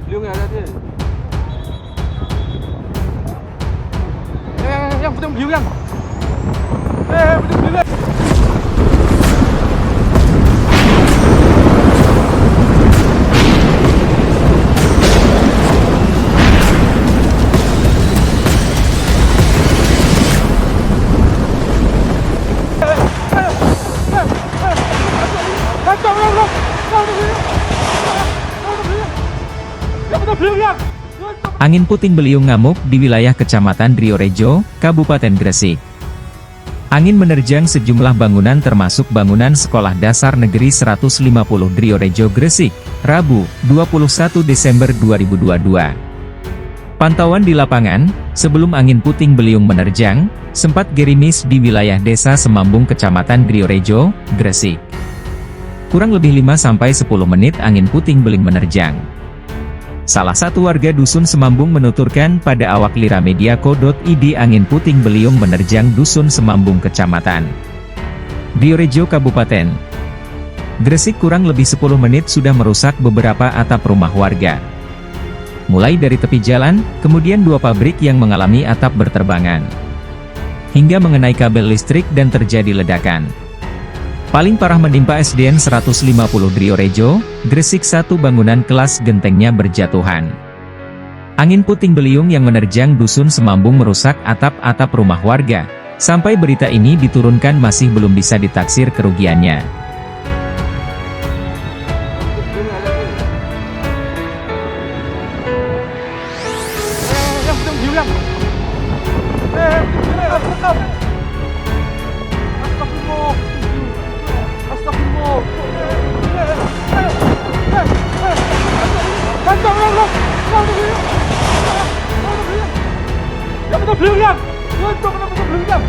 beliau nggak ada dia. Yang puting beliau yang. Puting beliau. Angin puting beliung ngamuk di wilayah Kecamatan Driorejo, Kabupaten Gresik. Angin menerjang sejumlah bangunan termasuk bangunan Sekolah Dasar Negeri 150 Driorejo Gresik, Rabu, 21 Desember 2022. Pantauan di lapangan, sebelum angin puting beliung menerjang, sempat gerimis di wilayah Desa Semambung Kecamatan Driorejo, Gresik. Kurang lebih 5-10 menit angin puting beliung menerjang. Salah satu warga Dusun Semambung menuturkan pada awak liramedia.co.id angin puting beliung menerjang Dusun Semambung Kecamatan Driorejo Kabupaten Gresik kurang lebih 10 menit sudah merusak beberapa atap rumah warga. Mulai dari tepi jalan, kemudian 2 pabrik yang mengalami atap berterbangan, hingga mengenai kabel listrik dan terjadi ledakan. Paling parah menimpa SDN 150 Driorejo, Gresik, 1 bangunan kelas gentengnya berjatuhan. Angin puting beliung yang menerjang Dusun Semambung merusak atap-atap rumah warga. Sampai berita ini diturunkan masih belum bisa ditaksir kerugiannya. Yang puting beliau yang. Yang puting beliau yang.